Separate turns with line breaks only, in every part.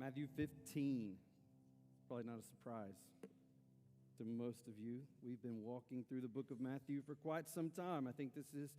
Matthew 15. Probably not a surprise to most of you. We've been walking through the book of Matthew for quite some time. I think this is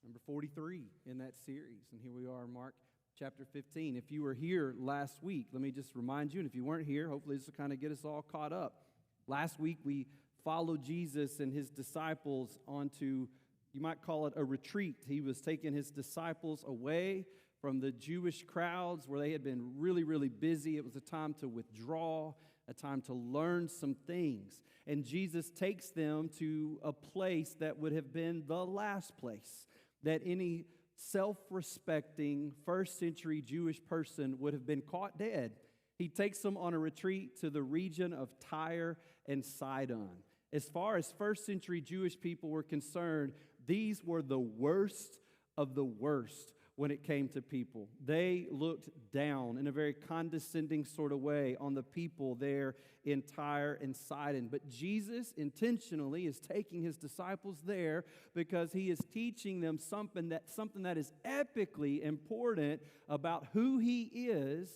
number 43 in that series. And here we are in Mark chapter 15. If you were here last week, let me just remind you, and if you weren't here, hopefully this will kind of get us all caught up. Last week we followed Jesus and his disciples onto, you might call it a retreat. He was taking his disciples away from the Jewish crowds where they had been really, really busy. It was a time to withdraw, a time to learn some things. And Jesus takes them to a place that would have been the last place that any self-respecting first century Jewish person would have been caught dead. He takes them on a retreat to the region of Tyre and Sidon. As far as first century Jewish people were concerned, these were the worst of the worst when it came to people. They looked down in a very condescending sort of way on the people there in Tyre and Sidon. But Jesus intentionally is taking his disciples there because he is teaching them something that is epically important about who he is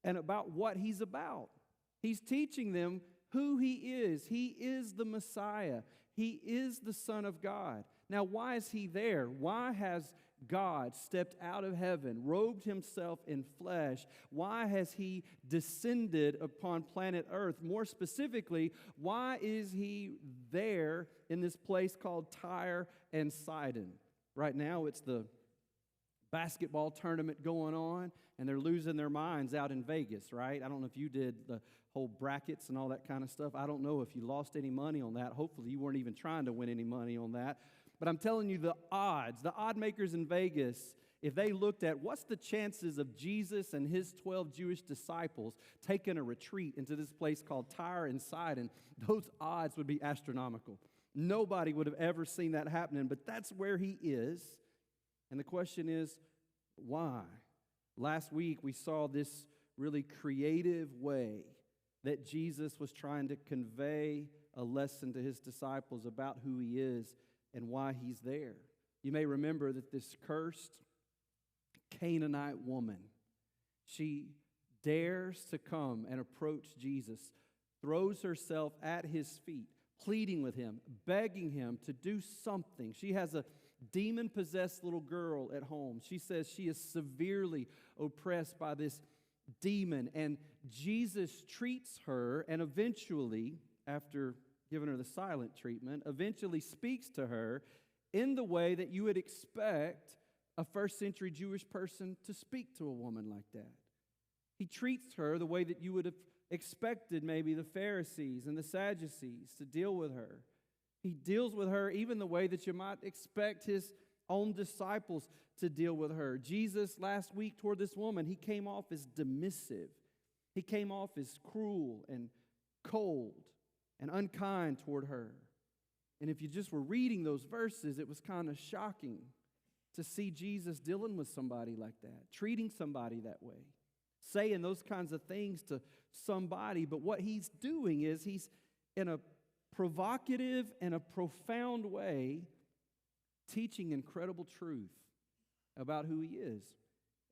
and about what he's about. He's teaching them who he is. He is the Messiah. He is the Son of God. Now, why is he there? Why has God stepped out of heaven, robed himself in flesh? Why has he descended upon planet Earth? More specifically, why is he there in this place called Tyre and Sidon? Right now, it's the basketball tournament going on, and they're losing their minds out in Vegas, right? I don't know if you did the whole brackets and all that kind of stuff. I don't know if you lost any money on that. Hopefully, you weren't even trying to win any money on that. But I'm telling you, the odd makers in Vegas, if they looked at what's the chances of Jesus and his 12 Jewish disciples taking a retreat into this place called Tyre and Sidon, those odds would be astronomical. Nobody would have ever seen that happening, but that's where he is. And the question is, why? Last week, we saw this really creative way that Jesus was trying to convey a lesson to his disciples about who he is and why he's there. You may remember that this cursed Canaanite woman, she dares to come and approach Jesus, throws herself at his feet, pleading with him, begging him to do something. She has a demon-possessed little girl at home. She says she is severely oppressed by this demon, and Jesus treats her, and eventually, after giving her the silent treatment, eventually speaks to her in the way that you would expect a first century Jewish person to speak to a woman like that. He treats her the way that you would have expected maybe the Pharisees and the Sadducees to deal with her. He deals with her even the way that you might expect his own disciples to deal with her. Jesus, last week toward this woman, he came off as dismissive. He came off as cruel and cold and unkind toward her. And if you just were reading those verses, it was kind of shocking to see Jesus dealing with somebody like that, treating somebody that way, saying those kinds of things to somebody. But what he's doing is he's in a provocative and a profound way teaching incredible truth about who he is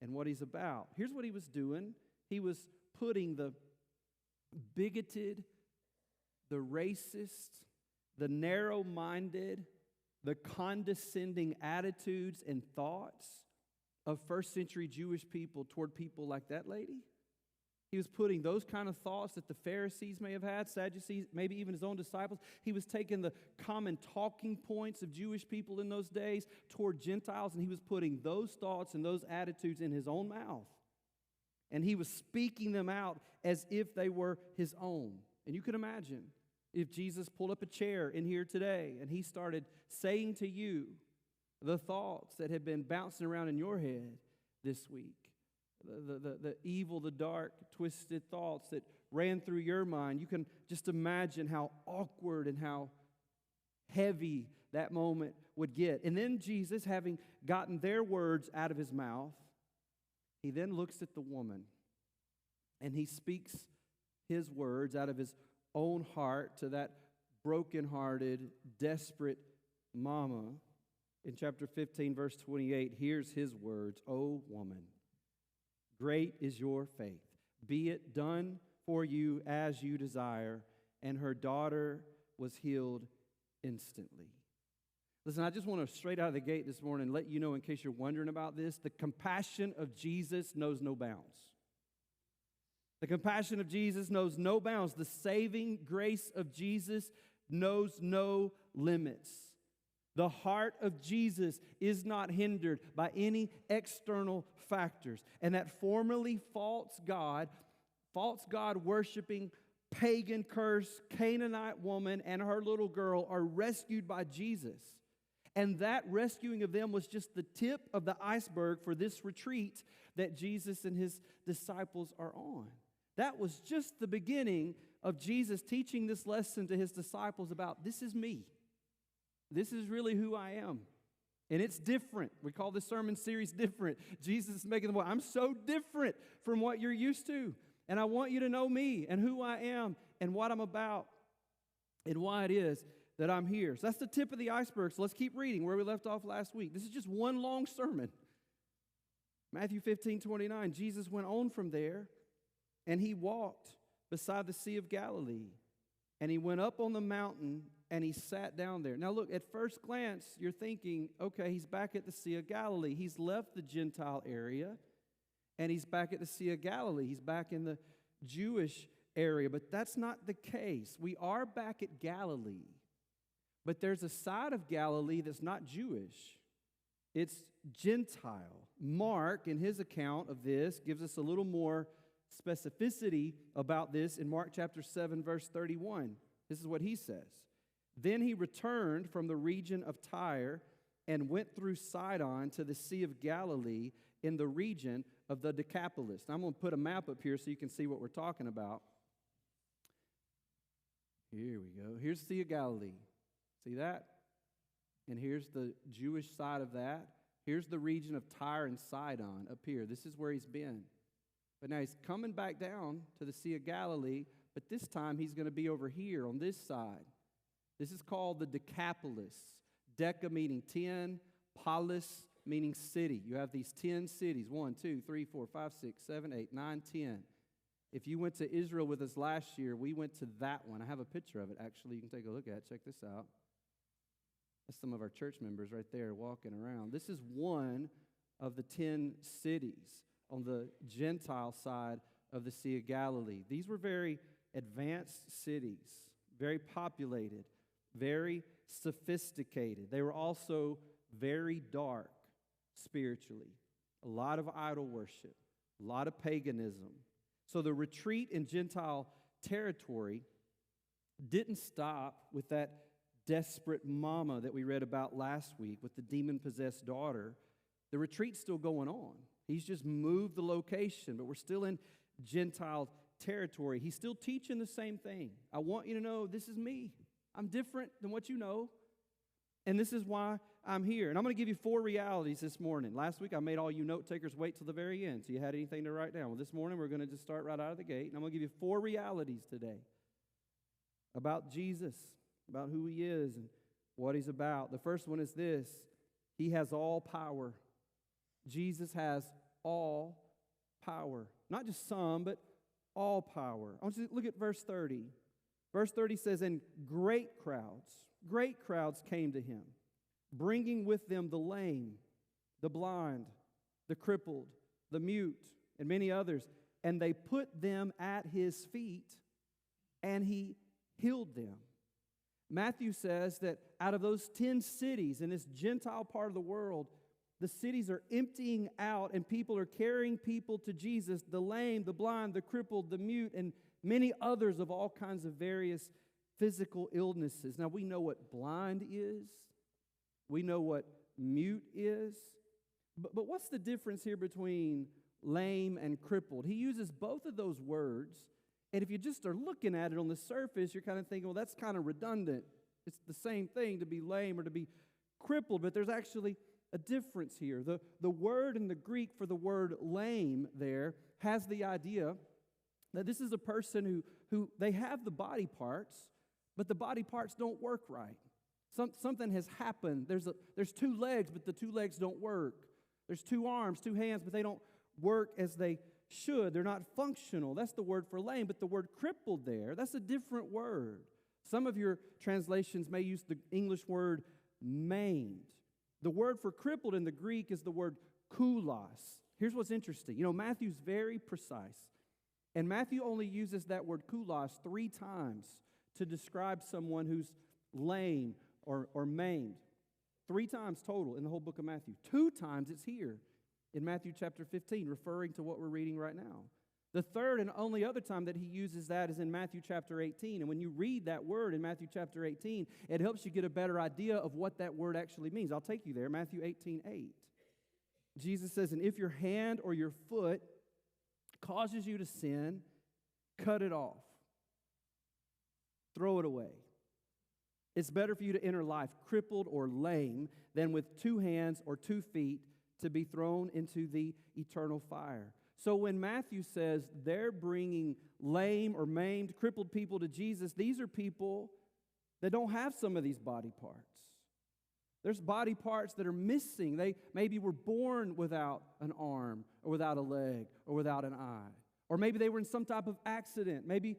and what he's about. Here's what he was doing. He was putting the bigoted, the racist, the narrow-minded, the condescending attitudes and thoughts of first century Jewish people toward people like that lady. He was putting those kind of thoughts that the Pharisees may have had, Sadducees, maybe even his own disciples. He was taking the common talking points of Jewish people in those days toward Gentiles, and he was putting those thoughts and those attitudes in his own mouth. And he was speaking them out as if they were his own. And you can imagine if Jesus pulled up a chair in here today and he started saying to you the thoughts that had been bouncing around in your head this week, the evil, the dark, twisted thoughts that ran through your mind. You can just imagine how awkward and how heavy that moment would get. And then Jesus, having gotten their words out of his mouth, he then looks at the woman and he speaks his words out of his own heart to that brokenhearted, desperate mama. In chapter 15, verse 28, here's his words, "O woman, Great is your faith. Be it done for you as you desire. And her daughter was healed instantly. Listen, I just want to straight out of the gate this morning let you know, in case you're wondering about this, the compassion of Jesus knows no bounds. The compassion of Jesus knows no bounds. The saving grace of Jesus knows no limits. The heart of Jesus is not hindered by any external factors. And that formerly false God worshiping, pagan, cursed Canaanite woman and her little girl are rescued by Jesus. And that rescuing of them was just the tip of the iceberg for this retreat that Jesus and his disciples are on. That was just the beginning of Jesus teaching this lesson to his disciples about, this is me. This is really who I am. And it's different. We call this sermon series different. Jesus is making the point, I'm so different from what you're used to. And I want you to know me and who I am and what I'm about and why it is that I'm here. So that's the tip of the iceberg. So let's keep reading where we left off last week. This is just one long sermon. Matthew 15:29. Jesus went on from there, and he walked beside the Sea of Galilee. And he went up on the mountain, and he sat down there. Now look, at first glance, you're thinking, okay, he's back at the Sea of Galilee. He's left the Gentile area, and he's back at the Sea of Galilee. He's back in the Jewish area. But that's not the case. We are back at Galilee. But there's a side of Galilee that's not Jewish. It's Gentile. Mark, in his account of this, gives us a little more specificity about this in Mark chapter 7, verse 31. This is what he says. Then he returned from the region of Tyre and went through Sidon to the Sea of Galilee in the region of the Decapolis. Now, I'm going to put a map up here so you can see what we're talking about. Here we go. Here's the Sea of Galilee. See that? And here's the Jewish side of that. Here's the region of Tyre and Sidon up here. This is where he's been. But now he's coming back down to the Sea of Galilee, but this time he's going to be over here on this side. This is called the Decapolis. Deca meaning 10, polis meaning city. You have these 10 cities, 1, 2, 3, 4, 5, 6, 7, 8, 9, 10. If you went to Israel with us last year, we went to that one. I have a picture of it, actually. You can take a look at it. Check this out. That's some of our church members right there walking around. This is one of the 10 cities on the Gentile side of the Sea of Galilee. These were very advanced cities, very populated, very sophisticated. They were also very dark spiritually. A lot of idol worship, a lot of paganism. So the retreat in Gentile territory didn't stop with that desperate mama that we read about last week with the demon-possessed daughter. The retreat's still going on. He's just moved the location, but we're still in Gentile territory. He's still teaching the same thing. I want you to know this is me. I'm different than what you know, and this is why I'm here. And I'm going to give you 4 realities this morning. Last week, I made all you note takers wait till the very end, so you had anything to write down. Well, this morning, we're going to just start right out of the gate, and I'm going to give you 4 realities today about Jesus, about who he is and what he's about. The first one is this: he has all power. Jesus has all power. Not just some, but all power. I want you to look at verse 30. Verse 30 says, and great crowds came to him, bringing with them the lame, the blind, the crippled, the mute, and many others. And they put them at his feet, and he healed them. Matthew says that out of those 10 cities in this Gentile part of the world, the cities are emptying out and people are carrying people to Jesus, the lame, the blind, the crippled, the mute, and many others of all kinds of various physical illnesses. Now, we know what blind is. We know what mute is. But what's the difference here between lame and crippled? He uses both of those words. And if you just are looking at it on the surface, you're kind of thinking, well, that's kind of redundant. It's the same thing to be lame or to be crippled, but there's actually a difference here. The word in the Greek for the word lame there has the idea that this is a person who they have the body parts, but the body parts don't work right. Something has happened. There's 2 legs, but the 2 legs don't work. There's 2 arms, 2 hands, but they don't work as they should. They're not functional. That's the word for lame, but the word crippled there, that's a different word. Some of your translations may use the English word maimed. The word for crippled in the Greek is the word koulos. Here's what's interesting. Matthew's very precise. And Matthew only uses that word koulos 3 times to describe someone who's lame or maimed. 3 times total in the whole book of Matthew. 2 times it's here in Matthew chapter 15, referring to what we're reading right now. The third and only other time that he uses that is in Matthew chapter 18. And when you read that word in Matthew chapter 18, it helps you get a better idea of what that word actually means. I'll take you there, Matthew 18:8. Jesus says, "And if your hand or your foot causes you to sin, cut it off. Throw it away. It's better for you to enter life crippled or lame than with 2 hands or 2 feet to be thrown into the eternal fire." So when Matthew says they're bringing lame or maimed, crippled people to Jesus, these are people that don't have some of these body parts. There's body parts that are missing. They maybe were born without an arm or without a leg or without an eye. Or maybe they were in some type of accident. Maybe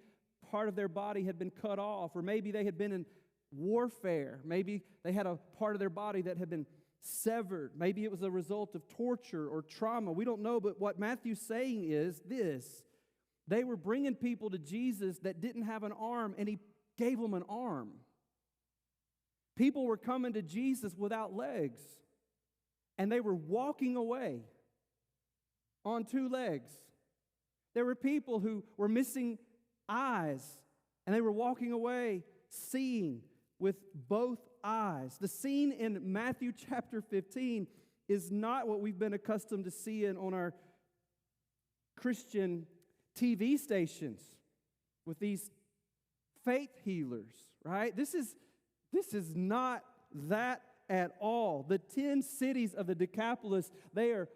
part of their body had been cut off. Or maybe they had been in warfare. Maybe they had a part of their body that had been severed. Maybe it was a result of torture or trauma. We don't know, but what Matthew's saying is this. They were bringing people to Jesus that didn't have an arm, and he gave them an arm. People were coming to Jesus without legs, and they were walking away on 2 legs. There were people who were missing eyes, and they were walking away seeing with both eyes. The scene in Matthew chapter 15 is not what we've been accustomed to seeing on our Christian TV stations with these faith healers, right? This is not that at all. The 10 cities of the Decapolis, they are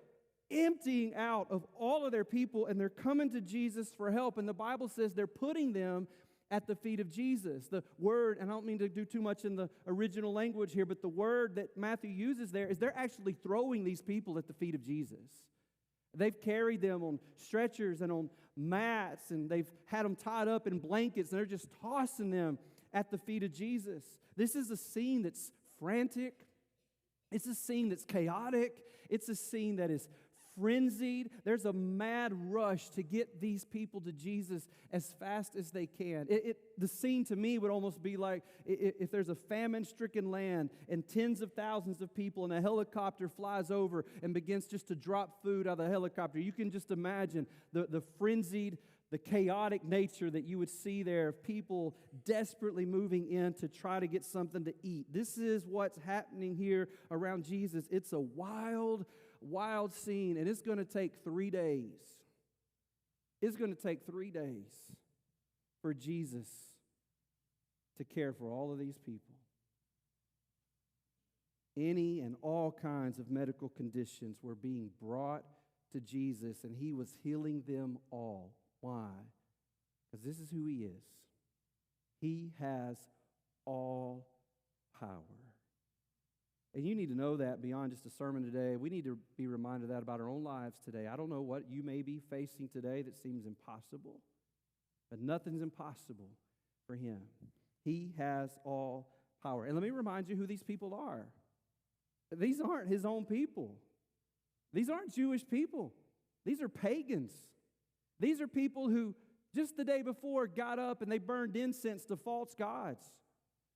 emptying out of all of their people, and they're coming to Jesus for help. And the Bible says they're putting them at the feet of Jesus. The word, and I don't mean to do too much in the original language here, but the word that Matthew uses there is they're actually throwing these people at the feet of Jesus. They've carried them on stretchers and on mats, and they've had them tied up in blankets, and they're just tossing them at the feet of Jesus. This is a scene that's frantic. It's a scene that's chaotic. It's a scene that is frenzied. There's a mad rush to get these people to Jesus as fast as they can. The scene to me would almost be like if there's a famine-stricken land and tens of thousands of people and a helicopter flies over and begins just to drop food out of the helicopter. You can just imagine the frenzied, the chaotic nature that you would see there of people desperately moving in to try to get something to eat. This is what's happening here around Jesus. It's a wild scene, and it's going to take 3 days. It's going to take 3 days for Jesus to care for all of these people. Any and all kinds of medical conditions were being brought to Jesus, and he was healing them all. Why? Because this is who he is. He has all power. And you need to know that beyond just a sermon today. We need to be reminded of that about our own lives today. I don't know what you may be facing today that seems impossible, but nothing's impossible for him. He has all power. And let me remind you who these people are. These aren't his own people. These aren't Jewish people. These are pagans. These are people who just the day before got up and they burned incense to false gods.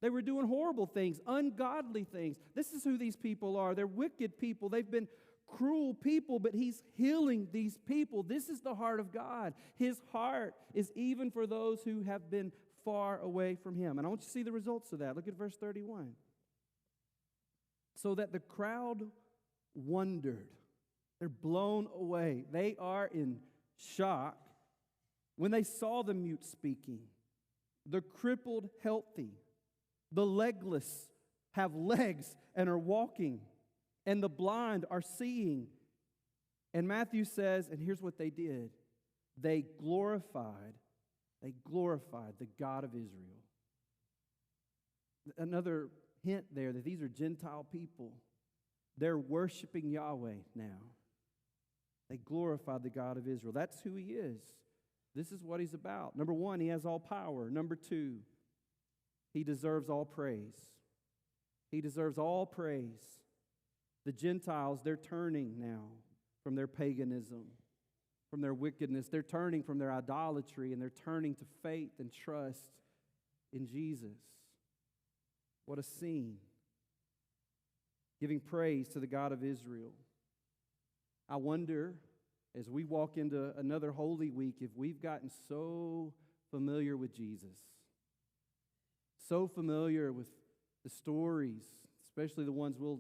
They were doing horrible things, ungodly things. This is who these people are. They're wicked people. They've been cruel people, but he's healing these people. This is the heart of God. His heart is even for those who have been far away from him. And I want you to see the results of that. Look at verse 31. So that the crowd wondered. They're blown away. They are in shock when they saw the mute speaking, the crippled healthy, the legless have legs and are walking, and the blind are seeing. And Matthew says, and here's what they did. They glorified the God of Israel. Another hint there that these are Gentile people. They're worshiping Yahweh now. They glorified the God of Israel. That's who he is. This is what he's about. Number one, he has all power. Number two, he deserves all praise. He deserves all praise. The Gentiles, they're turning now from their paganism, from their wickedness. They're turning from their idolatry, and they're turning to faith and trust in Jesus. What a scene. Giving praise to the God of Israel. I wonder, as we walk into another Holy Week, if we've gotten so familiar with Jesus, so familiar with the stories, especially the ones we'll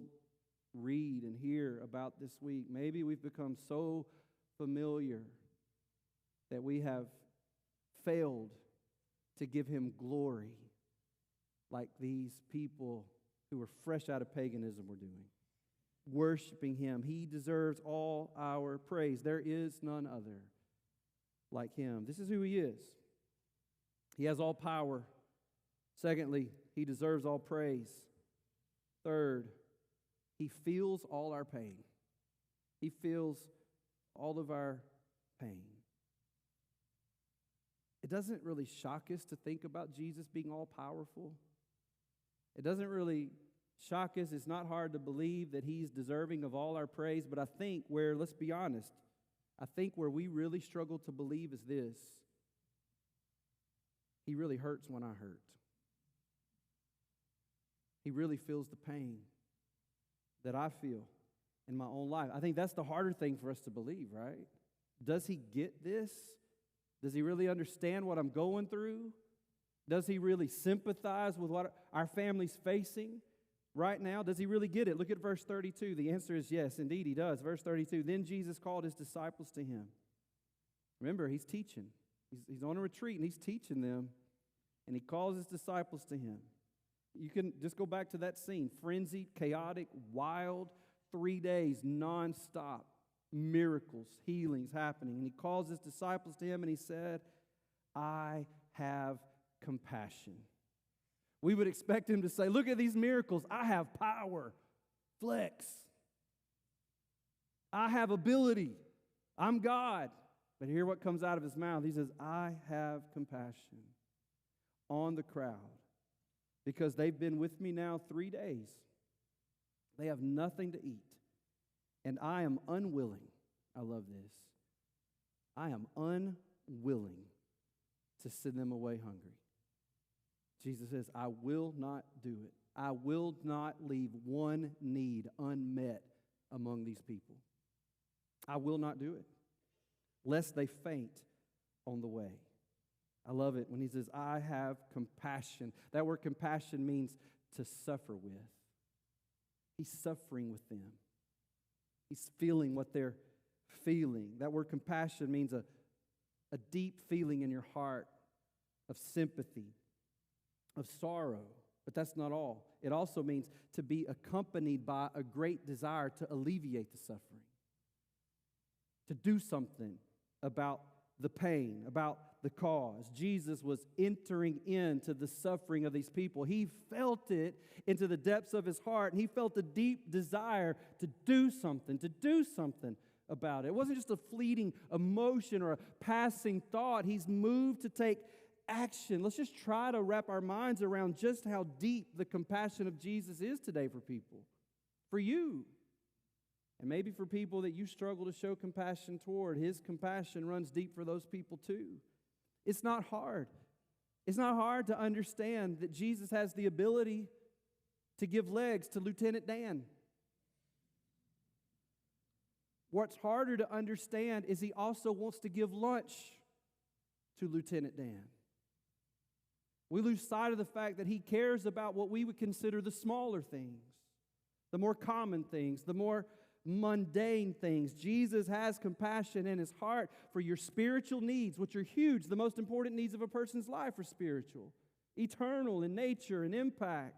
read and hear about this week. Maybe we've become so familiar that we have failed to give him glory like these people who were fresh out of paganism were doing. Worshiping him. He deserves all our praise. There is none other like him. This is who he is. He has all power. Secondly, he deserves all praise. Third, he feels all our pain. He feels all of our pain. It doesn't really shock us to think about Jesus being all powerful. It doesn't really shock us. It's not hard to believe that he's deserving of all our praise, but I think let's be honest, I think where we really struggle to believe is this: he really hurts when I hurt. He really feels the pain that I feel in my own life. I think that's the harder thing for us to believe, right? Does he get this? Does he really understand what I'm going through? Does he really sympathize with what our family's facing right now? Does he really get it? Look at verse 32. The answer is yes, indeed he does. Verse 32, then Jesus called his disciples to him. Remember, he's teaching. He's on a retreat, and he's teaching them, and he calls his disciples to him. You can just go back to that scene. Frenzied, chaotic, wild, 3 days, nonstop, miracles, healings happening. And he calls his disciples to him, and he said, I have compassion. We would expect him to say, look at these miracles. I have power. Flex. I have ability. I'm God. But hear what comes out of his mouth. He says, I have compassion on the crowd because they've been with me now 3 days. They have nothing to eat. And I am unwilling. I love this. I am unwilling to send them away hungry. Jesus says, I will not do it. I will not leave one need unmet among these people. I will not do it, lest they faint on the way. I love it when he says, I have compassion. That word compassion means to suffer with. He's suffering with them. He's feeling what they're feeling. That word compassion means a deep feeling in your heart of sympathy, of sorrow. But that's not all. It also means to be accompanied by a great desire to alleviate the suffering, to do something about the pain, about the cause. Jesus was entering into the suffering of these people. He felt it into the depths of his heart, and he felt a deep desire to do something about it. It wasn't just a fleeting emotion or a passing thought. He's moved to take action. Let's just try to wrap our minds around just how deep the compassion of Jesus is today for people, for you. And maybe for people that you struggle to show compassion toward, his compassion runs deep for those people too. It's not hard. It's not hard to understand that Jesus has the ability to give legs to Lieutenant Dan. What's harder to understand is he also wants to give lunch to Lieutenant Dan. We lose sight of the fact that he cares about what we would consider the smaller things, the more common things, the more mundane things. Jesus has compassion in his heart for your spiritual needs, which are huge. The most important needs of a person's life are spiritual, eternal in nature and impact.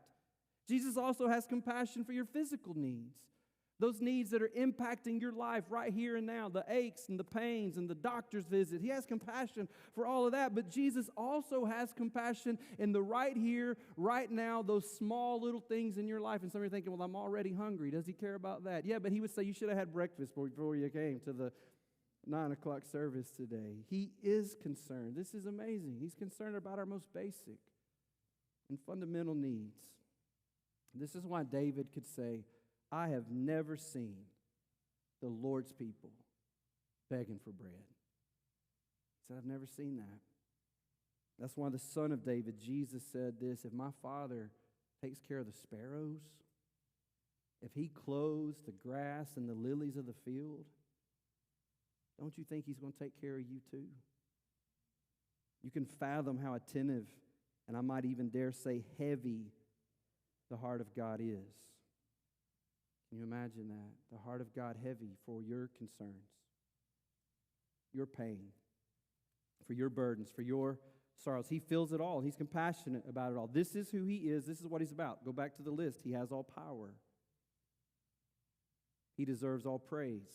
Jesus also has compassion for your physical needs, those needs that are impacting your life right here and now, the aches and the pains and the doctor's visit. He has compassion for all of that, but Jesus also has compassion in the right here, right now, those small little things in your life. And some of you are thinking, well, I'm already hungry. Does he care about that? Yeah, but he would say you should have had breakfast before you came to the 9 o'clock service today. He is concerned. This is amazing. He's concerned about our most basic and fundamental needs. This is why David could say, I have never seen the Lord's people begging for bread. He said, I've never seen that. That's why the son of David, Jesus, said this, if my Father takes care of the sparrows, if he clothes the grass and the lilies of the field, don't you think he's going to take care of you too? You can fathom how attentive, and I might even dare say heavy, the heart of God is. Can you imagine that? The heart of God heavy for your concerns, your pain, for your burdens, for your sorrows. He feels it all. He's compassionate about it all. This is who he is. This is what he's about. Go back to the list. He has all power. He deserves all praise.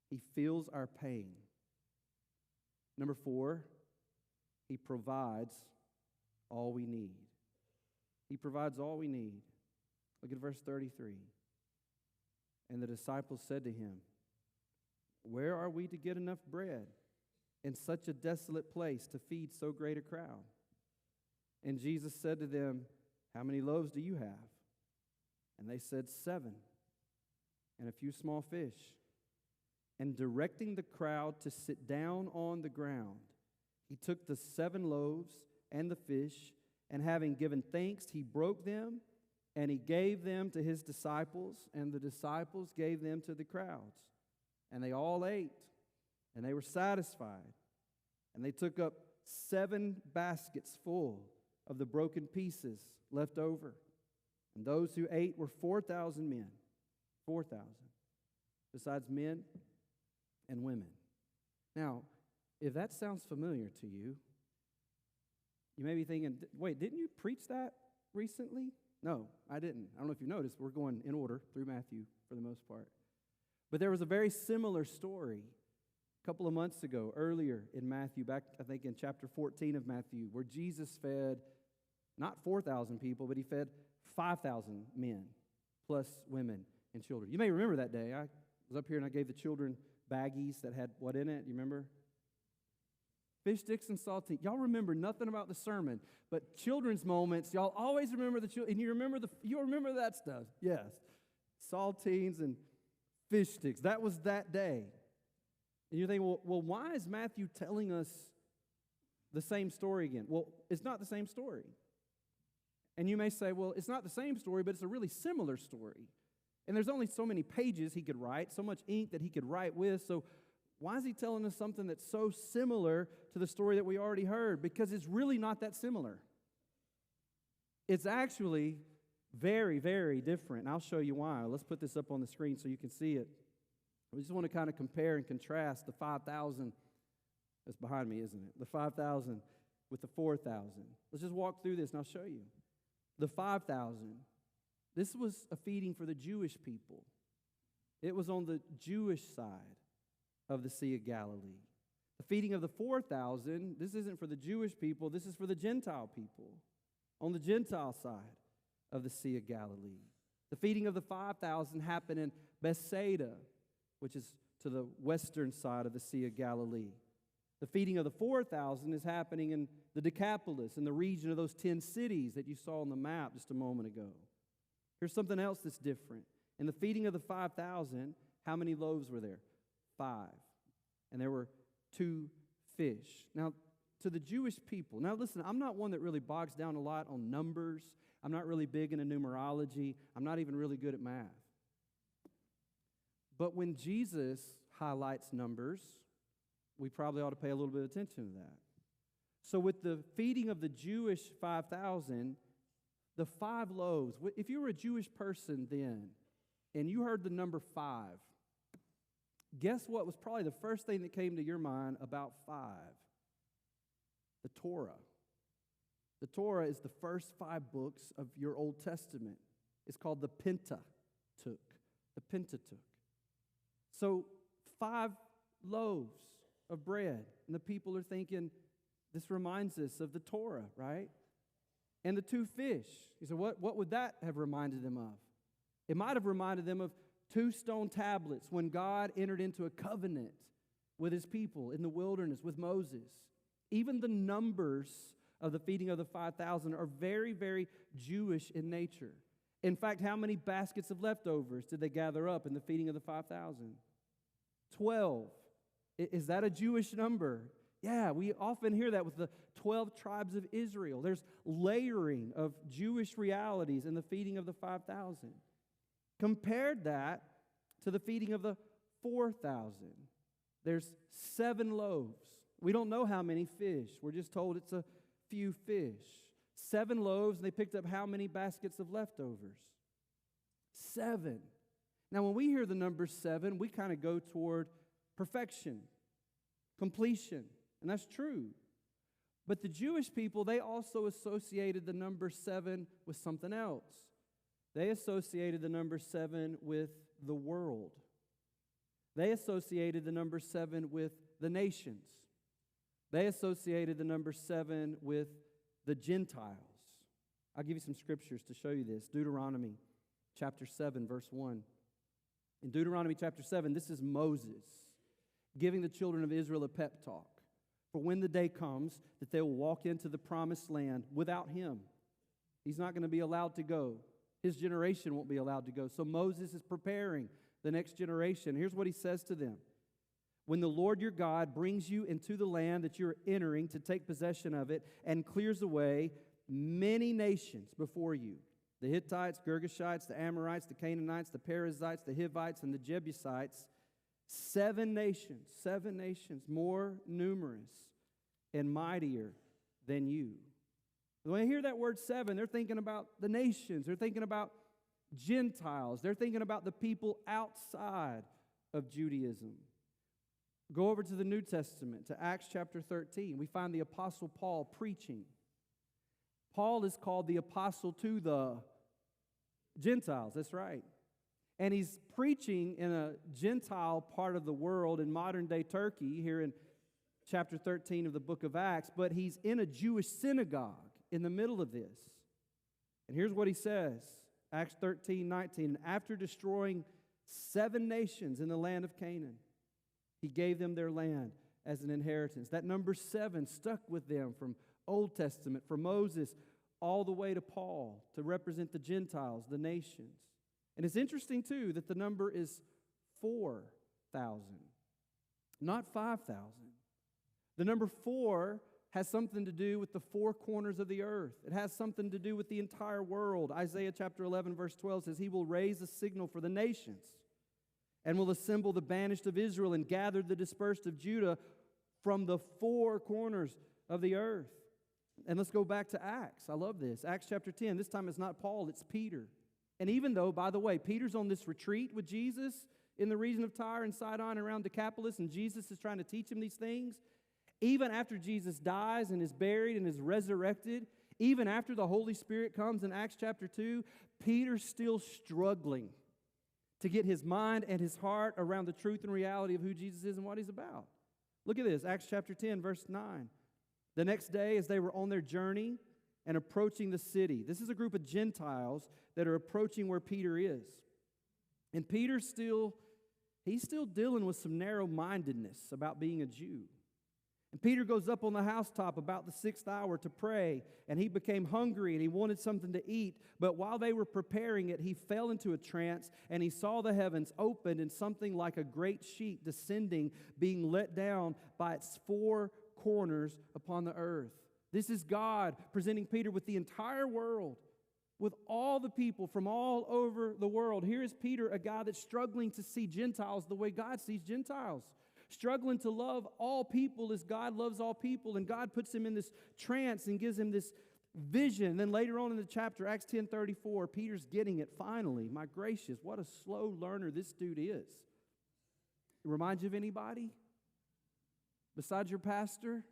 He feels our pain. Number 4, he provides all we need. He provides all we need. Look at verse 33. And the disciples said to him, where are we to get enough bread in such a desolate place to feed so great a crowd? And Jesus said to them, how many loaves do you have? And they said, 7, and a few small fish. And directing the crowd to sit down on the ground, he took the 7 loaves and the fish, and having given thanks, he broke them, and he gave them to his disciples, and the disciples gave them to the crowds. And they all ate, and they were satisfied. And they took up 7 baskets full of the broken pieces left over. And those who ate were 4,000 men, 4,000, besides men and women. Now, if that sounds familiar to you, you may be thinking, wait, didn't you preach that recently? No, I didn't. I don't know if you noticed, we're going in order through Matthew for the most part. But there was a very similar story a couple of months ago, earlier in Matthew, back I think in chapter 14 of Matthew, where Jesus fed not 4,000 people, but he fed 5,000 men, plus women and children. You may remember that day. I was up here and I gave the children baggies that had what in it? You remember? Fish sticks and saltines. Y'all remember nothing about the sermon, but children's moments, y'all always remember the children, and you remember that stuff. Yes. Saltines and fish sticks. That was that day. And you're thinking, well, why is Matthew telling us the same story again? Well, it's not the same story. And you may say, well, it's not the same story, but it's a really similar story. And there's only so many pages he could write, so much ink that he could write with, so why is he telling us something that's so similar to the story that we already heard? Because it's really not that similar. It's actually very, very different. And I'll show you why. Let's put this up on the screen so you can see it. We just want to kind of compare and contrast the 5,000. That's behind me, isn't it? The 5,000 with the 4,000. Let's just walk through this and I'll show you. The 5,000. This was a feeding for the Jewish people. It was on the Jewish side of the Sea of Galilee. The feeding of the 4,000, this isn't for the Jewish people, this is for the Gentile people on the Gentile side of the Sea of Galilee. The feeding of the 5,000 happened in Bethsaida, which is to the western side of the Sea of Galilee. The feeding of the 4,000 is happening in the Decapolis, in the region of those 10 cities that you saw on the map just a moment ago. Here's something else that's different. In the feeding of the 5,000, how many loaves were there? 5. And there were 2 fish. Now, to the Jewish people, now listen, I'm not one that really bogs down a lot on numbers. I'm not really big into numerology. I'm not even really good at math. But when Jesus highlights numbers, we probably ought to pay a little bit of attention to that. So with the feeding of the Jewish 5,000, the 5 loaves, if you were a Jewish person then, and you heard the number 5, guess what was probably the first thing that came to your mind about 5? The Torah. The Torah is the first 5 books of your Old Testament. It's called the Pentateuch. The Pentateuch. So 5 loaves of bread. And the people are thinking, this reminds us of the Torah, right? And the 2 fish. You say, what would that have reminded them of? It might have reminded them of 2 stone tablets when God entered into a covenant with his people in the wilderness with Moses. Even the numbers of the feeding of the 5,000 are very, very Jewish in nature. In fact, how many baskets of leftovers did they gather up in the feeding of the 5,000? 12. Is that a Jewish number? Yeah, we often hear that with the 12 tribes of Israel. There's layering of Jewish realities in the feeding of the 5,000. Compared that to the feeding of the 4,000. There's 7 loaves. We don't know how many fish. We're just told it's a few fish. 7 loaves, and they picked up how many baskets of leftovers? 7. Now, when we hear the number 7, we kind of go toward perfection, completion, and that's true. But the Jewish people, they also associated the number 7 with something else. They associated the number 7 with the world. They associated the number 7 with the nations. They associated the number 7 with the Gentiles. I'll give you some scriptures to show you this. Deuteronomy chapter 7, verse 1. In Deuteronomy chapter 7, this is Moses giving the children of Israel a pep talk for when the day comes that they will walk into the promised land without him. He's not going to be allowed to go. His generation won't be allowed to go. So Moses is preparing the next generation. Here's what he says to them. When the Lord your God brings you into the land that you're entering to take possession of it and clears away many nations before you, the Hittites, Girgashites, the Amorites, the Canaanites, the Perizzites, the Hivites, and the Jebusites, 7 nations more numerous and mightier than you. When I hear that word 7, they're thinking about the nations. They're thinking about Gentiles. They're thinking about the people outside of Judaism. Go over to the New Testament, to Acts chapter 13. We find the Apostle Paul preaching. Paul is called the apostle to the Gentiles. That's right. And he's preaching in a Gentile part of the world in modern-day Turkey, here in chapter 13 of the book of Acts, but he's in a Jewish synagogue in the middle of this. And here's what he says, Acts 13:19. And after destroying 7 nations in the land of Canaan, he gave them their land as an inheritance. That number 7 stuck with them from Old Testament, from Moses, all the way to Paul, to represent the Gentiles, the nations. And it's interesting, too, that the number is 4,000, not 5,000. The number 4 has something to do with the 4 corners of the earth. It has something to do with the entire world. Isaiah chapter 11, verse 12 says, He will raise a signal for the nations and will assemble the banished of Israel and gather the dispersed of Judah from the 4 corners of the earth. And let's go back to Acts. I love this. Acts chapter 10. This time it's not Paul, it's Peter. And even though, by the way, Peter's on this retreat with Jesus in the region of Tyre and Sidon around Decapolis, and Jesus is trying to teach him these things, even after Jesus dies and is buried and is resurrected, even after the Holy Spirit comes in Acts chapter 2, Peter's still struggling to get his mind and his heart around the truth and reality of who Jesus is and what he's about. Look at this, Acts chapter 10, verse 9. The next day, as they were on their journey and approaching the city, this is a group of Gentiles that are approaching where Peter is. And he's still dealing with some narrow-mindedness about being a Jew. And Peter goes up on the housetop about the 6th hour to pray, and he became hungry and he wanted something to eat. But while they were preparing it, he fell into a trance, and he saw the heavens opened and something like a great sheet descending, being let down by its 4 corners upon the earth. This is God presenting Peter with the entire world, with all the people from all over the world. Here is Peter, a guy that's struggling to see Gentiles the way God sees Gentiles, struggling to love all people as God loves all people, and God puts him in this trance and gives him this vision. And then later on in the chapter, Acts 10:34, Peter's getting it finally. My gracious, what a slow learner this dude is. It reminds you of anybody besides your pastor?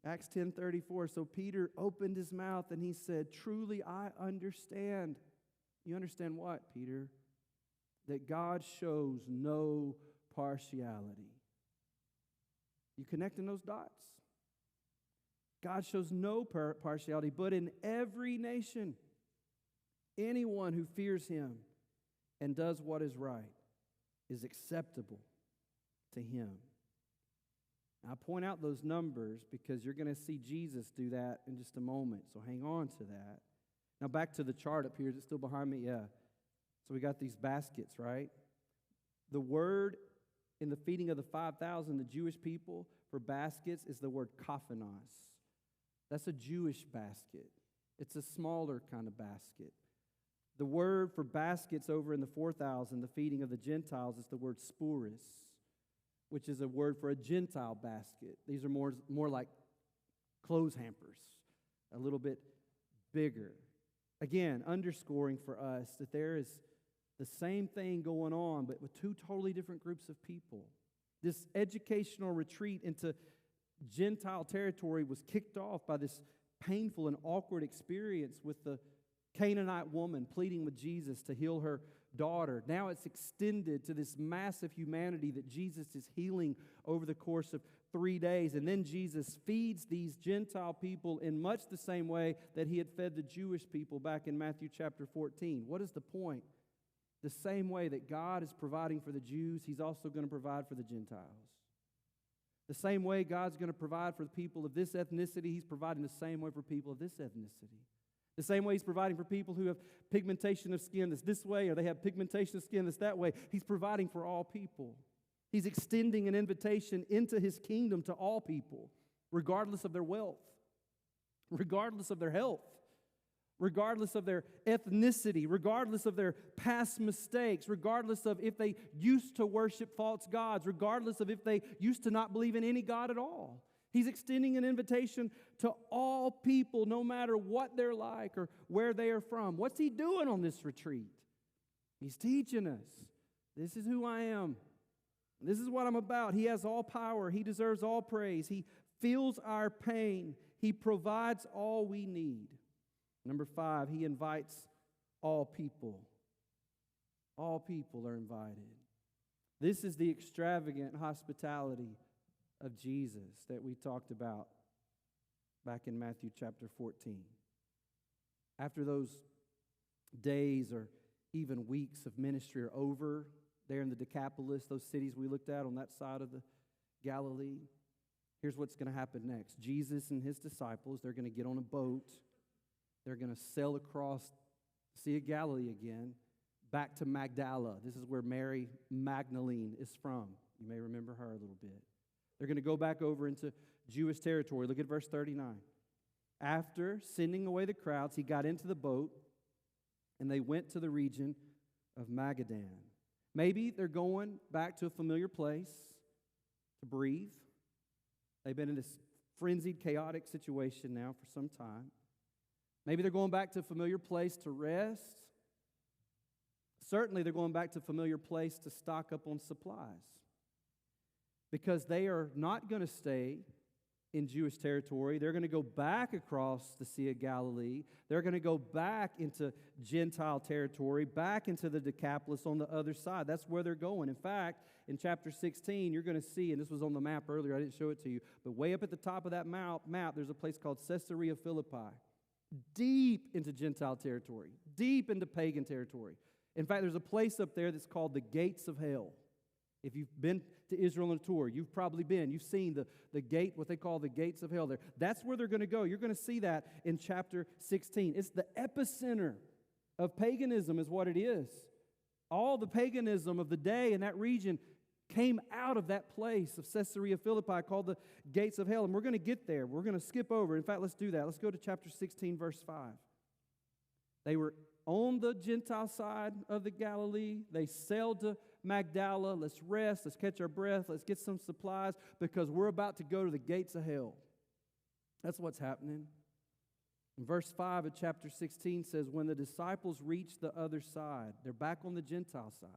Acts 10:34, so Peter opened his mouth and he said, truly I understand. You understand what, Peter? That God shows no partiality. You connecting those dots? God shows no partiality, but in every nation, anyone who fears him and does what is right is acceptable to him. I point out those numbers because you're going to see Jesus do that in just a moment, so hang on to that. Now back to the chart up here. Is it still behind me? Yeah. So we got these baskets, right? The word in the feeding of the 5,000, the Jewish people, for baskets is the word kaphanos. That's a Jewish basket. It's a smaller kind of basket. The word for baskets over in the 4,000, the feeding of the Gentiles, is the word spuris, which is a word for a Gentile basket. These are more like clothes hampers, a little bit bigger. Again, underscoring for us that there is the same thing going on, but with two totally different groups of people. This educational retreat into Gentile territory was kicked off by this painful and awkward experience with the Canaanite woman pleading with Jesus to heal her daughter. Now it's extended to this massive humanity that Jesus is healing over the course of 3 days. And then Jesus feeds these Gentile people in much the same way that he had fed the Jewish people back in Matthew chapter 14. What is the point? The same way that God is providing for the Jews, he's also going to provide for the Gentiles. The same way God's going to provide for the people of this ethnicity, he's providing the same way for people of this ethnicity. The same way he's providing for people who have pigmentation of skin that's this way, or they have pigmentation of skin that's that way. He's providing for all people. He's extending an invitation into his kingdom to all people, regardless of their wealth, regardless of their health, regardless of their ethnicity, regardless of their past mistakes, regardless of if they used to worship false gods, regardless of if they used to not believe in any God at all. He's extending an invitation to all people, no matter what they're like or where they are from. What's he doing on this retreat? He's teaching us, this is who I am. This is what I'm about. He has all power. He deserves all praise. He feels our pain. He provides all we need. Number 5, he invites all people. All people are invited. This is the extravagant hospitality of Jesus that we talked about back in Matthew chapter 14. After those days or even weeks of ministry are over, there in the Decapolis, those cities we looked at on that side of the Galilee, here's what's going to happen next. Jesus and his disciples, they're going to get on a boat. They're going to sail across the Sea of Galilee again, back to Magdala. This is where Mary Magdalene is from. You may remember her a little bit. They're going to go back over into Jewish territory. Look at verse 39. After sending away the crowds, he got into the boat, and they went to the region of Magadan. Maybe they're going back to a familiar place to breathe. They've been in this frenzied, chaotic situation now for some time. Maybe they're going back to a familiar place to rest. Certainly, they're going back to a familiar place to stock up on supplies, because they are not going to stay in Jewish territory. They're going to go back across the Sea of Galilee. They're going to go back into Gentile territory, back into the Decapolis on the other side. That's where they're going. In fact, in chapter 16, you're going to see, and this was on the map earlier, I didn't show it to you, but way up at the top of that map, there's a place called Caesarea Philippi, deep into Gentile territory, deep into pagan territory. In fact, there's a place up there that's called the Gates of Hell. If you've been to Israel on a tour, you've probably been. You've seen the gate, what they call the gates of hell there. That's where they're going to go. You're going to see that in chapter 16. It's the epicenter of paganism is what it is. All the paganism of the day in that region came out of that place of Caesarea Philippi called the gates of hell. And we're going to get there. We're going to skip over. In fact, let's do that. Let's go to chapter 16, verse 5. They were on the Gentile side of the Galilee. They sailed to Magdala. Let's rest. Let's catch our breath. Let's get some supplies because we're about to go to the gates of hell. That's what's happening. And verse 5 of chapter 16 says, when the disciples reached the other side, they're back on the Gentile side,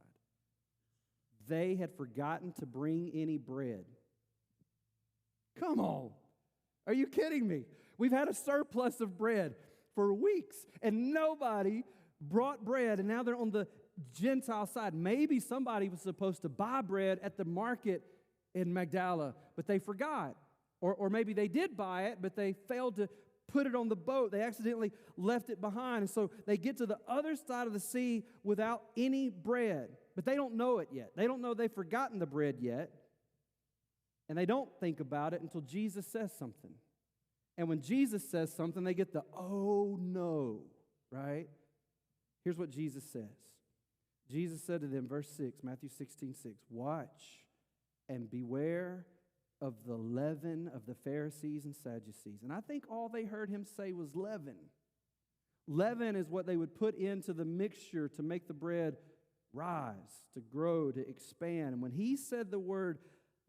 they had forgotten to bring any bread. Come on. Are you kidding me? We've had a surplus of bread for weeks, and nobody brought bread, and now they're on the Gentile side. Maybe somebody was supposed to buy bread at the market in Magdala, but they forgot. Or maybe they did buy it, but they failed to put it on the boat. They accidentally left it behind. And so they get to the other side of the sea without any bread. But they don't know it yet. They don't know they've forgotten the bread yet. And they don't think about it until Jesus says something. And when Jesus says something, they get the, oh no, right? Here's what Jesus says. Jesus said to them, verse 6, Matthew 16:6, watch and beware of the leaven of the Pharisees and Sadducees. And I think all they heard him say was leaven. Leaven is what they would put into the mixture to make the bread rise, to grow, to expand. And when he said the word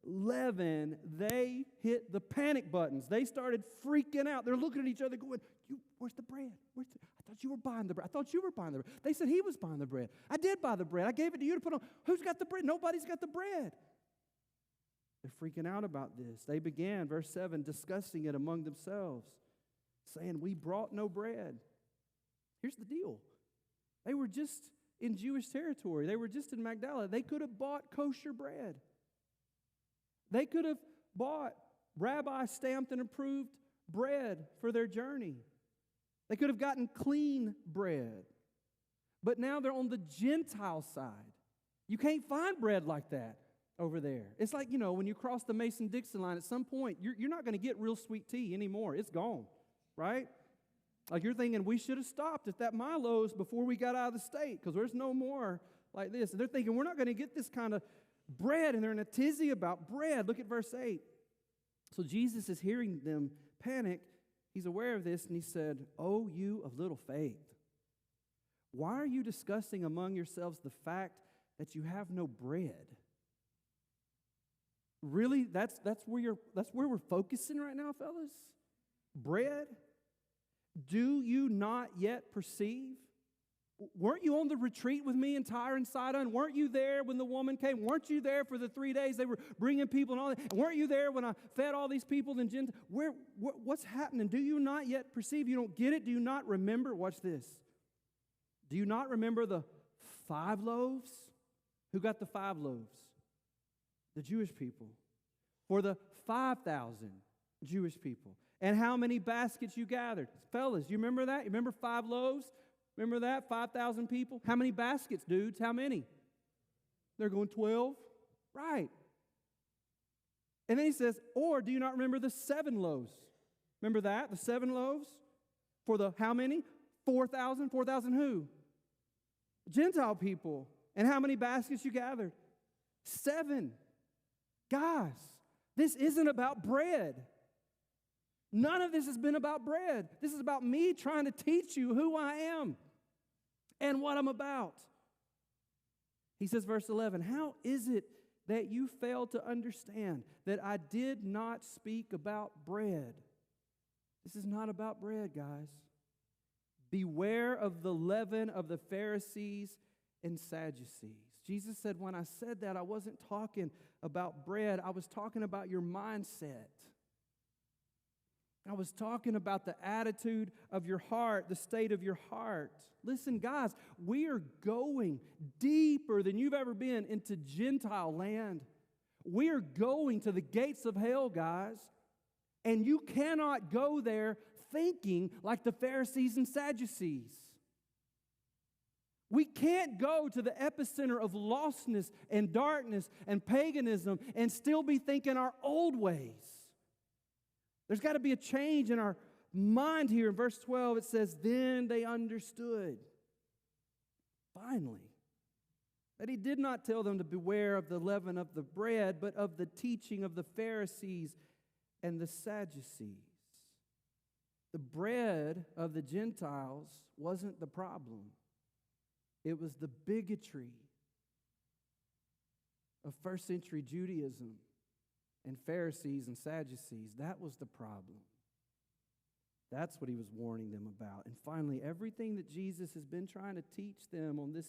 leaven, they hit the panic buttons. They started freaking out. They're looking at each other going, where's the bread? I thought you were buying the bread. I thought you were buying the bread. They said he was buying the bread. I did buy the bread. I gave it to you to put on. Who's got the bread? Nobody's got the bread. They're freaking out about this. They began, verse 7, discussing it among themselves, saying, we brought no bread. Here's the deal. They were just in Jewish territory. They were just in Magdala. They could have bought kosher bread. They could have bought rabbi-stamped and approved bread for their journey. They could have gotten clean bread. But now they're on the Gentile side. You can't find bread like that over there. It's like, when you cross the Mason-Dixon line, at some point, you're not going to get real sweet tea anymore. It's gone, right? Like you're thinking, we should have stopped at that Milo's before we got out of the state because there's no more like this. And they're thinking, we're not going to get this kind of bread, and they're in a tizzy about bread. Look at verse 8. So Jesus is hearing them panic. He's aware of this, and he said, "O you of little faith, why are you discussing among yourselves the fact that you have no bread?" Really? That's where we're focusing right now, fellas? Bread? Do you not yet perceive? Weren't you on the retreat with me in Tyre and Sidon? Weren't you there when the woman came? Weren't you there for the 3 days they were bringing people and all that? Weren't you there when I fed all these people in Gentiles? What's happening? Do you not yet perceive? You don't get it? Do you not remember? Watch this. Do you not remember the 5 loaves? Who got the 5 loaves? The Jewish people. For the 5,000 Jewish people. And how many baskets you gathered? Fellas, you remember that? You remember 5 loaves? Remember that? 5,000 people? How many baskets, dudes? How many? They're going 12? Right. And then he says, or do you not remember the 7 loaves? Remember that? The 7 loaves? For the how many? 4,000? 4,000 who? Gentile people. And how many baskets you gathered? 7. Guys, this isn't about bread. None of this has been about bread. This is about me trying to teach you who I am and what I'm about. He says, verse 11, how is it that you fail to understand that I did not speak about bread? This is not about bread, guys. Beware of the leaven of the Pharisees and Sadducees. Jesus said, when I said that, I wasn't talking about bread. I was talking about your mindset. I was talking about the attitude of your heart, the state of your heart. Listen, guys, we are going deeper than you've ever been into Gentile land. We are going to the gates of hell, guys. And you cannot go there thinking like the Pharisees and Sadducees. We can't go to the epicenter of lostness and darkness and paganism and still be thinking our old ways. There's got to be a change in our mind here. In verse 12, it says, then they understood, finally, that he did not tell them to beware of the leaven of the bread, but of the teaching of the Pharisees and the Sadducees. The bread of the Gentiles wasn't the problem. It was the bigotry of first century Judaism and Pharisees and Sadducees. That was the problem. That's what he was warning them about. And finally, everything that Jesus has been trying to teach them on this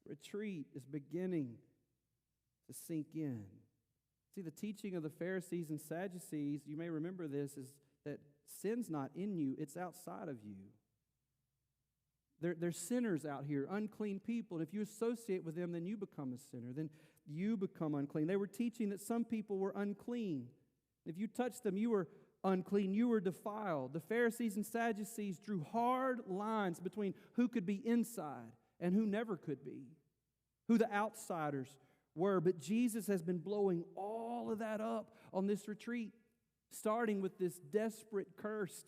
retreat is beginning to sink in. See, the teaching of the Pharisees and Sadducees, you may remember this, is that sin's not in you, it's outside of you. They're sinners out here, unclean people. And if you associate with them, then you become a sinner. Then you become unclean. They were teaching that some people were unclean. If you touched them, you were unclean. You were defiled. The Pharisees and Sadducees drew hard lines between who could be inside and who never could be, who the outsiders were. But Jesus has been blowing all of that up on this retreat, starting with this desperate, cursed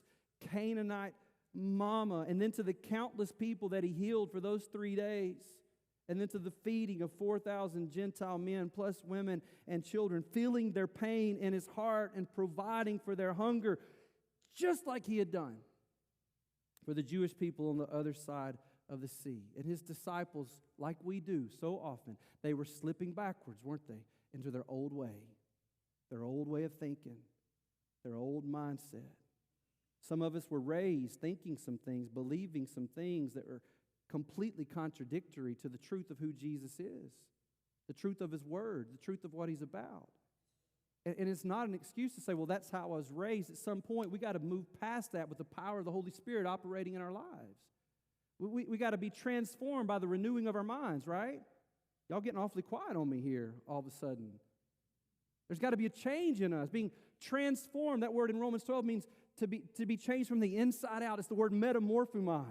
Canaanite mama, and then to the countless people that he healed for those 3 days, and then to the feeding of 4,000 Gentile men plus women and children, feeling their pain in his heart and providing for their hunger, just like he had done for the Jewish people on the other side of the sea. And his disciples, like we do so often, they were slipping backwards, weren't they, into their old way of thinking, their old mindset. Some of us were raised thinking some things, believing some things that were completely contradictory to the truth of who Jesus is, the truth of his word, the truth of what he's about. And it's not an excuse to say, well, that's how I was raised. At some point, we got to move past that with the power of the Holy Spirit operating in our lives. We got to be transformed by the renewing of our minds, right? Y'all getting awfully quiet on me here all of a sudden. There's got to be a change in us. Being transformed, that word in Romans 12 means to be changed from the inside out. It's the word metamorphomai.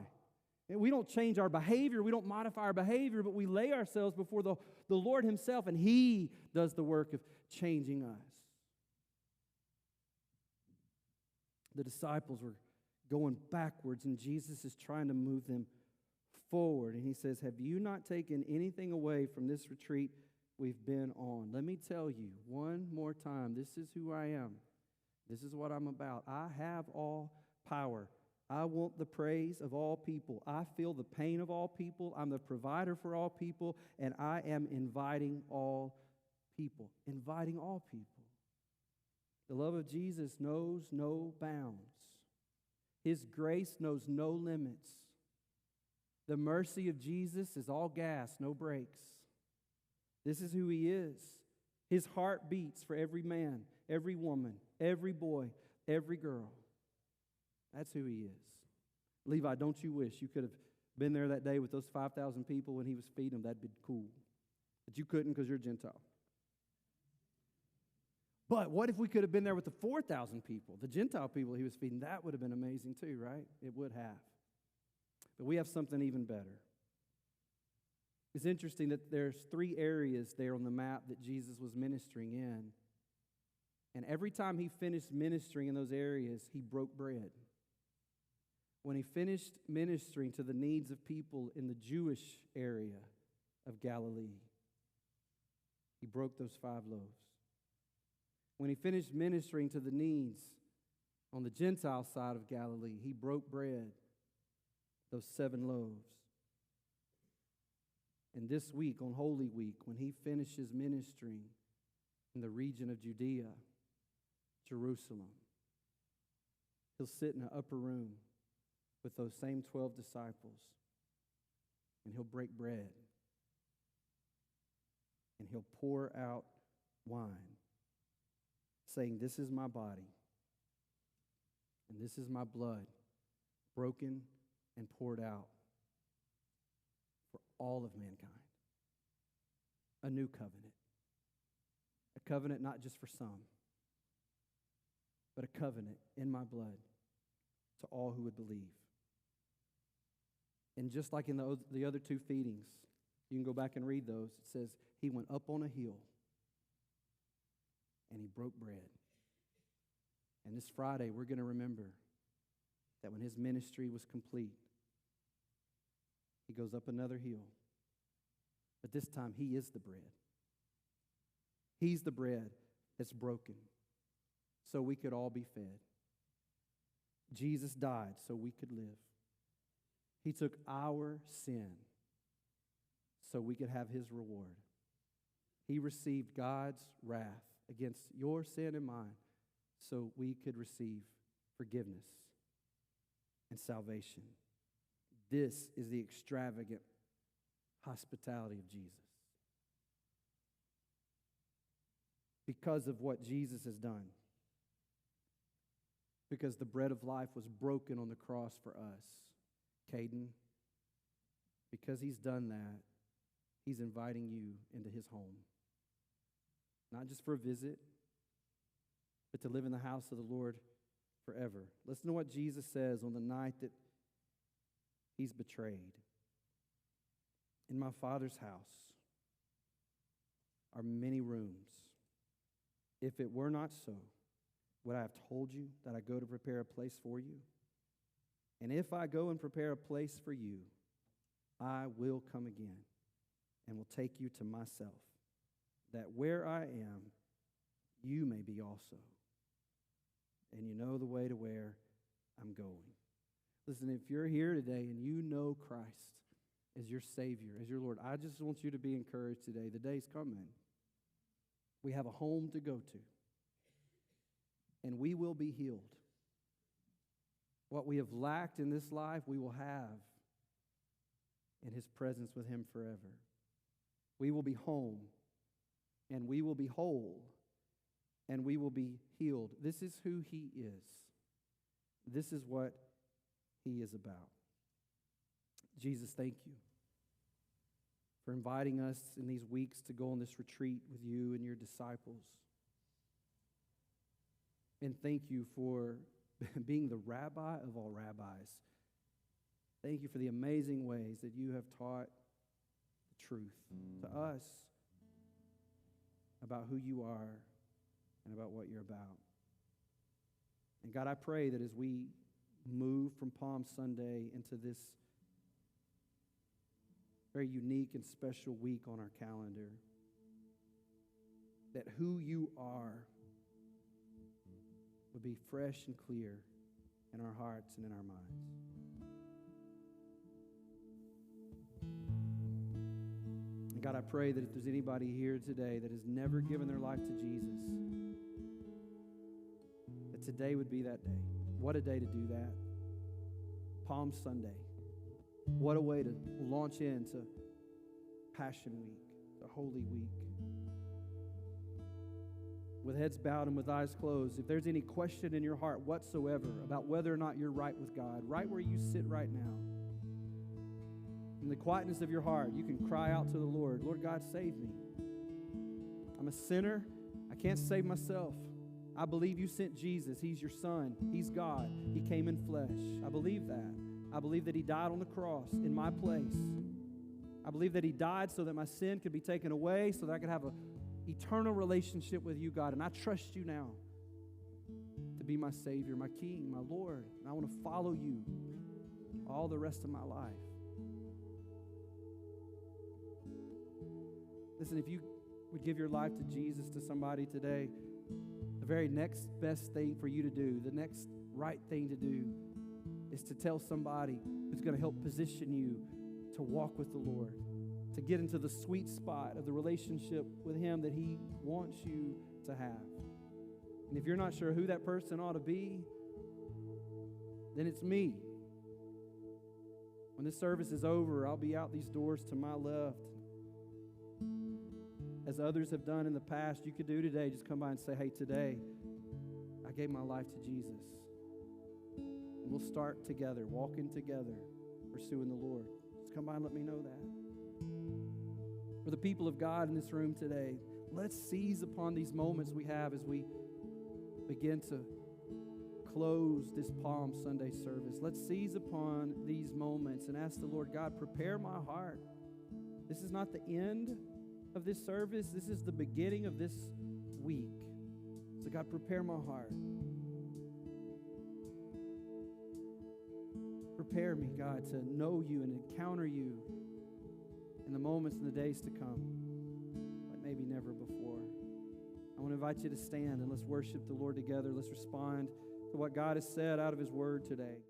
And we don't change our behavior, we don't modify our behavior, but we lay ourselves before the Lord himself, and he does the work of changing us. The disciples were going backwards, and Jesus is trying to move them forward. And he says, have you not taken anything away from this retreat we've been on? Let me tell you one more time, this is who I am. This is what I'm about. I have all power. I want the praise of all people. I feel the pain of all people. I'm the provider for all people, and I am inviting all people. Inviting all people. The love of Jesus knows no bounds. His grace knows no limits. The mercy of Jesus is all gas, no brakes. This is who he is. His heart beats for every man, every woman, every boy, every girl. That's who he is. Levi, don't you wish you could have been there that day with those 5,000 people when he was feeding them? That'd be cool. But you couldn't because you're a Gentile. But what if we could have been there with the 4,000 people, the Gentile people he was feeding? That would have been amazing too, right? It would have. But we have something even better. It's interesting that there's 3 areas there on the map that Jesus was ministering in. And every time he finished ministering in those areas, he broke bread. When he finished ministering to the needs of people in the Jewish area of Galilee, he broke those 5 loaves. When he finished ministering to the needs on the Gentile side of Galilee, he broke bread, those 7 loaves. And this week, on Holy Week, when he finishes ministering in the region of Judea, Jerusalem, he'll sit in an upper room with those same 12 disciples, and he'll break bread, and he'll pour out wine, saying, this is my body, and this is my blood, broken and poured out for all of mankind. A new covenant. A covenant not just for some, but a covenant in my blood to all who would believe. And just like in the other 2 feedings, you can go back and read those. It says he went up on a hill and he broke bread. And this Friday, we're going to remember that when his ministry was complete, he goes up another hill. But this time, he is the bread. He's the bread that's broken so we could all be fed. Jesus died so we could live. He took our sin so we could have his reward. He received God's wrath against your sin and mine so we could receive forgiveness and salvation. This is the extravagant hospitality of Jesus. Because of what Jesus has done. Because the bread of life was broken on the cross for us. Caden, because he's done that, he's inviting you into his home. Not just for a visit, but to live in the house of the Lord forever. Listen to what Jesus says on the night that he's betrayed. In my Father's house are many rooms. If it were not so, would I have told you that I go to prepare a place for you? And if I go and prepare a place for you, I will come again and will take you to myself, that where I am, you may be also. And you know the way to where I'm going. Listen, if you're here today and you know Christ as your Savior, as your Lord, I just want you to be encouraged today. The day's coming. We have a home to go to. And we will be healed. What we have lacked in this life, we will have in His presence with Him forever. We will be home, and we will be whole, and we will be healed. This is who He is. This is what He is about. Jesus, thank you for inviting us in these weeks to go on this retreat with you and your disciples. And thank you for being the rabbi of all rabbis. Thank you for the amazing ways that you have taught the truth to us about who you are and about what you're about. And God, I pray that as we move from Palm Sunday into this very unique and special week on our calendar, that who you are would be fresh and clear in our hearts and in our minds. And God, I pray that if there's anybody here today that has never given their life to Jesus, that today would be that day. What a day to do that. Palm Sunday. What a way to launch into Passion Week, the Holy Week. With heads bowed and with eyes closed, if there's any question in your heart whatsoever about whether or not you're right with God, right where you sit right now, in the quietness of your heart, you can cry out to the Lord, Lord God, save me. I'm a sinner. I can't save myself. I believe you sent Jesus. He's your Son. He's God. He came in flesh. I believe that. I believe that He died on the cross in my place. I believe that He died so that my sin could be taken away, so that I could have an eternal relationship with you, God. And I trust you now to be my Savior, my King, my Lord. And I want to follow you all the rest of my life. Listen, if you would give your life to Jesus, to somebody today, the very next best thing for you to do, the next right thing to do, is to tell somebody who's going to help position you to walk with the Lord, to get into the sweet spot of the relationship with Him that He wants you to have. And if you're not sure who that person ought to be, then it's me. When this service is over, I'll be out these doors to my left. As others have done in the past, you could do today. Just come by and say, hey, today I gave my life to Jesus. And we'll start together, walking together, pursuing the Lord. Just come by and let me know that. For the people of God in this room today, let's seize upon these moments we have as we begin to close this Palm Sunday service. Let's seize upon these moments and ask the Lord, God, prepare my heart. This is not the end of this service. This is the beginning of this week. So God, prepare my heart. Prepare me, God, to know you and encounter you in the moments and the days to come, like maybe never before. I want to invite you to stand and let's worship the Lord together. Let's respond to what God has said out of His Word today.